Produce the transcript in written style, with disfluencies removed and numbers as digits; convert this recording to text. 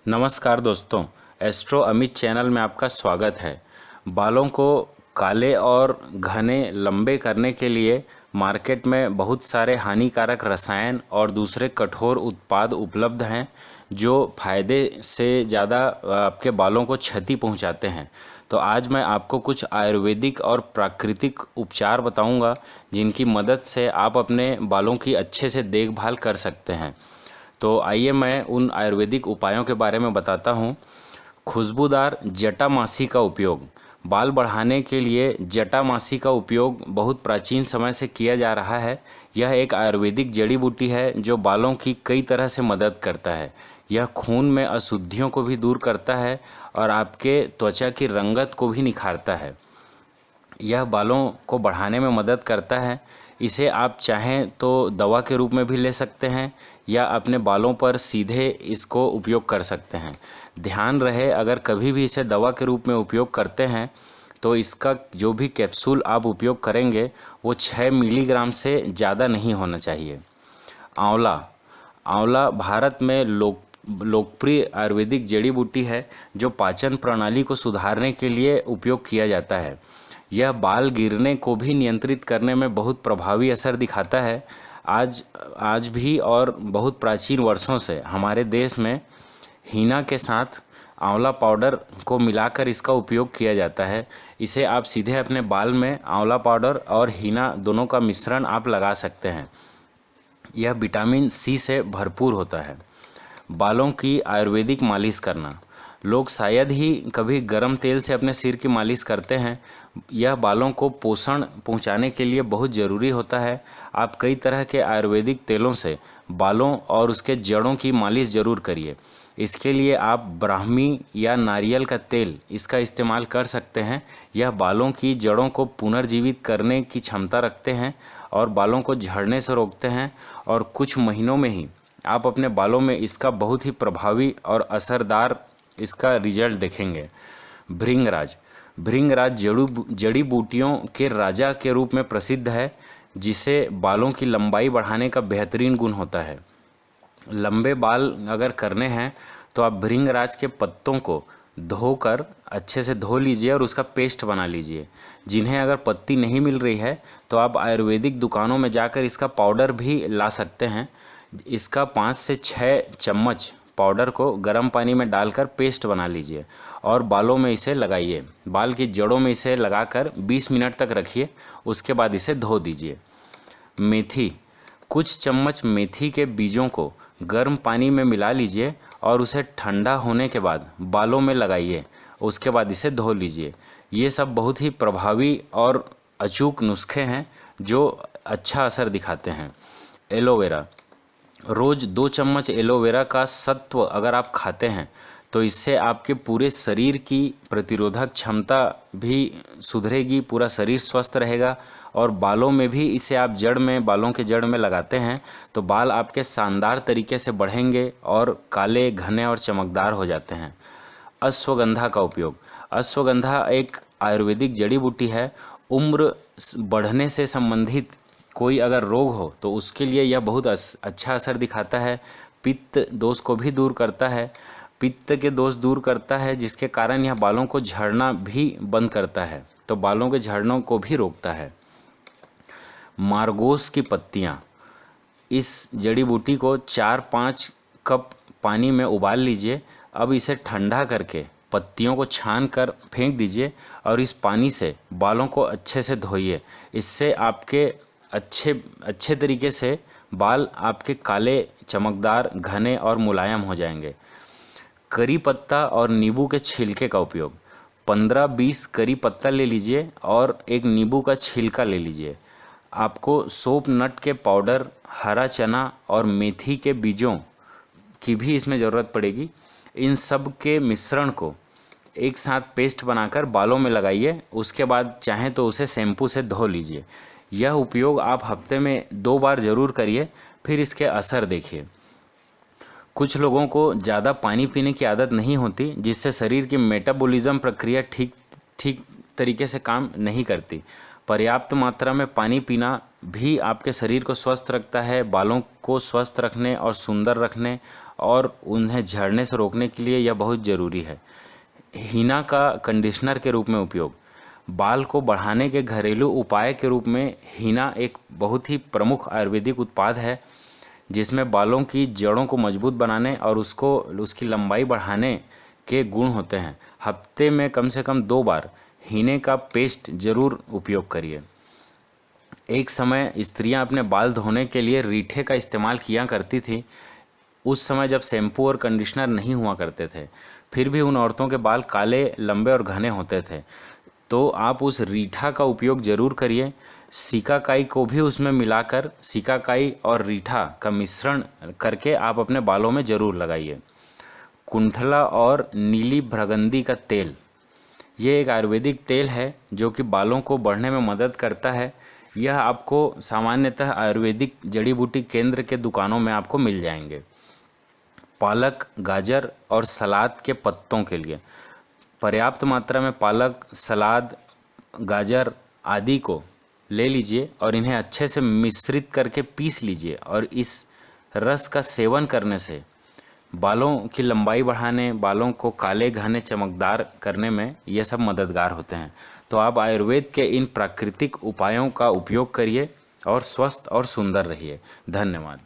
नमस्कार दोस्तों, astro Amit channel में आपका स्वागत है। बालों को काले और घने लंबे करने के लिए मार्केट में बहुत सारे हानिकारक रसायन और दूसरे कठोर उत्पाद उपलब्ध हैं जो फ़ायदे से ज़्यादा आपके बालों को क्षति पहुंचाते हैं। तो आज मैं आपको कुछ आयुर्वेदिक और प्राकृतिक उपचार बताऊंगा जिनकी मदद से आप अपने बालों की अच्छे से देखभाल कर सकते हैं। तो आइए मैं उन आयुर्वेदिक उपायों के बारे में बताता हूँ। खुशबूदार जटामासी का उपयोग। बाल बढ़ाने के लिए जटामासी का उपयोग बहुत प्राचीन समय से किया जा रहा है। यह एक आयुर्वेदिक जड़ी बूटी है जो बालों की कई तरह से मदद करता है। यह खून में अशुद्धियों को भी दूर करता है और आपके त्वचा की रंगत को भी निखारता है। यह बालों को बढ़ाने में मदद करता है। इसे आप चाहें तो दवा के रूप में भी ले सकते हैं या अपने बालों पर सीधे इसको उपयोग कर सकते हैं। ध्यान रहे, अगर कभी भी इसे दवा के रूप में उपयोग करते हैं तो इसका जो भी कैप्सूल आप उपयोग करेंगे वो 6 मिलीग्राम से ज़्यादा नहीं होना चाहिए। आंवला। आंवला भारत में लोकप्रिय आयुर्वेदिक जड़ी बूटी है जो पाचन प्रणाली को सुधारने के लिए उपयोग किया जाता है। यह बाल गिरने को भी नियंत्रित करने में बहुत प्रभावी असर दिखाता है। आज भी और बहुत प्राचीन वर्षों से हमारे देश में हीना के साथ आंवला पाउडर को मिलाकर इसका उपयोग किया जाता है। इसे आप सीधे अपने बाल में आंवला पाउडर और हीना दोनों का मिश्रण आप लगा सकते हैं। यह विटामिन सी से भरपूर होता है। बालों की आयुर्वेदिक मालिश करना। लोग शायद ही कभी गर्म तेल से अपने सिर की मालिश करते हैं। यह बालों को पोषण पहुंचाने के लिए बहुत ज़रूरी होता है। आप कई तरह के आयुर्वेदिक तेलों से बालों और उसके जड़ों की मालिश ज़रूर करिए। इसके लिए आप ब्राह्मी या नारियल का तेल इसका इस्तेमाल कर सकते हैं। यह बालों की जड़ों को पुनर्जीवित करने की क्षमता रखते हैं और बालों को झड़ने से रोकते हैं और कुछ महीनों में ही आप अपने बालों में इसका बहुत ही प्रभावी और असरदार इसका रिजल्ट देखेंगे। भृंगराज। भृंगराज जड़ी बूटियों के राजा के रूप में प्रसिद्ध है, जिसे बालों की लंबाई बढ़ाने का बेहतरीन गुण होता है। लंबे बाल अगर करने हैं तो आप भृंगराज के पत्तों को धोकर अच्छे से धो लीजिए और उसका पेस्ट बना लीजिए। जिन्हें अगर पत्ती नहीं मिल रही है तो आप आयुर्वेदिक दुकानों में जाकर इसका पाउडर भी ला सकते हैं। इसका 5 से 6 चम्मच पाउडर को गर्म पानी में डालकर पेस्ट बना लीजिए और बालों में इसे लगाइए। बाल की जड़ों में इसे लगाकर 20 मिनट तक रखिए, उसके बाद इसे धो दीजिए। मेथी। कुछ चम्मच मेथी के बीजों को गर्म पानी में मिला लीजिए और उसे ठंडा होने के बाद बालों में लगाइए, उसके बाद इसे धो लीजिए। ये सब बहुत ही प्रभावी और अचूक नुस्खे हैं जो अच्छा असर दिखाते हैं। एलोवेरा। रोज़ 2 चम्मच एलोवेरा का सत्व अगर आप खाते हैं तो इससे आपके पूरे शरीर की प्रतिरोधक क्षमता भी सुधरेगी, पूरा शरीर स्वस्थ रहेगा। और बालों में भी इसे आप बालों के जड़ में लगाते हैं तो बाल आपके शानदार तरीके से बढ़ेंगे और काले, घने और चमकदार हो जाते हैं। अश्वगंधा का उपयोग। अश्वगंधा एक आयुर्वेदिक जड़ी बूटी है। उम्र बढ़ने से संबंधित कोई अगर रोग हो तो उसके लिए यह बहुत अच्छा असर दिखाता है। पित्त दोष को भी दूर करता है। पित्त के दोष दूर करता है जिसके कारण यह बालों को झड़ना भी बंद करता है, तो बालों के झड़नों को भी रोकता है। मार्गोस की पत्तियाँ। इस जड़ी बूटी को 4-5 कप पानी में उबाल लीजिए। अब इसे ठंडा करके पत्तियों को छान कर फेंक दीजिए और इस पानी से बालों को अच्छे से धोइए। इससे आपके अच्छे तरीके से बाल आपके काले, चमकदार, घने और मुलायम हो जाएंगे। करी पत्ता और नींबू के छिलके का उपयोग। 15-20 करी पत्ता ले लीजिए और एक नींबू का छिलका ले लीजिए। आपको सोप नट के पाउडर, हरा चना और मेथी के बीजों की भी इसमें ज़रूरत पड़ेगी। इन सब के मिश्रण को एक साथ पेस्ट बनाकर बालों में लगाइए, उसके बाद चाहें तो उसे शैम्पू से धो लीजिए। यह उपयोग आप हफ्ते में 2 बार ज़रूर करिए, फिर इसके असर देखिए। कुछ लोगों को ज़्यादा पानी पीने की आदत नहीं होती, जिससे शरीर की मेटाबॉलिज्म प्रक्रिया ठीक तरीके से काम नहीं करती। पर्याप्त मात्रा में पानी पीना भी आपके शरीर को स्वस्थ रखता है, बालों को स्वस्थ रखने और सुंदर रखने और उन्हें झड़ने से रोकने के लिए यह बहुत ज़रूरी है। हीना का कंडीशनर के रूप में उपयोग। बाल को बढ़ाने के घरेलू उपाय के रूप में हीना एक बहुत ही प्रमुख आयुर्वेदिक उत्पाद है, जिसमें बालों की जड़ों को मजबूत बनाने और उसकी लंबाई बढ़ाने के गुण होते हैं। हफ्ते में कम से कम 2 बार हीने का पेस्ट जरूर उपयोग करिए। एक समय स्त्रियां अपने बाल धोने के लिए रीठे का इस्तेमाल किया करती थी। उस समय जब शैम्पू और कंडीशनर नहीं हुआ करते थे, फिर भी उन औरतों के बाल काले, लंबे और घने होते थे। तो आप उस रीठा का उपयोग ज़रूर करिए। सिकाकाई को भी उसमें मिलाकर सिकाकाई और रीठा का मिश्रण करके आप अपने बालों में ज़रूर लगाइए। कुंठला और नीली भ्रगंदी का तेल, ये एक आयुर्वेदिक तेल है जो कि बालों को बढ़ने में मदद करता है। यह आपको सामान्यतः आयुर्वेदिक जड़ी बूटी केंद्र के दुकानों में आपको मिल जाएंगे। पालक, गाजर और सलाद के पत्तों के लिए पर्याप्त मात्रा में पालक, सलाद, गाजर आदि को ले लीजिए और इन्हें अच्छे से मिश्रित करके पीस लीजिए और इस रस का सेवन करने से बालों की लंबाई बढ़ाने, बालों को काले, घने, चमकदार करने में ये सब मददगार होते हैं। तो आप आयुर्वेद के इन प्राकृतिक उपायों का उपयोग करिए और स्वस्थ और सुंदर रहिए। धन्यवाद।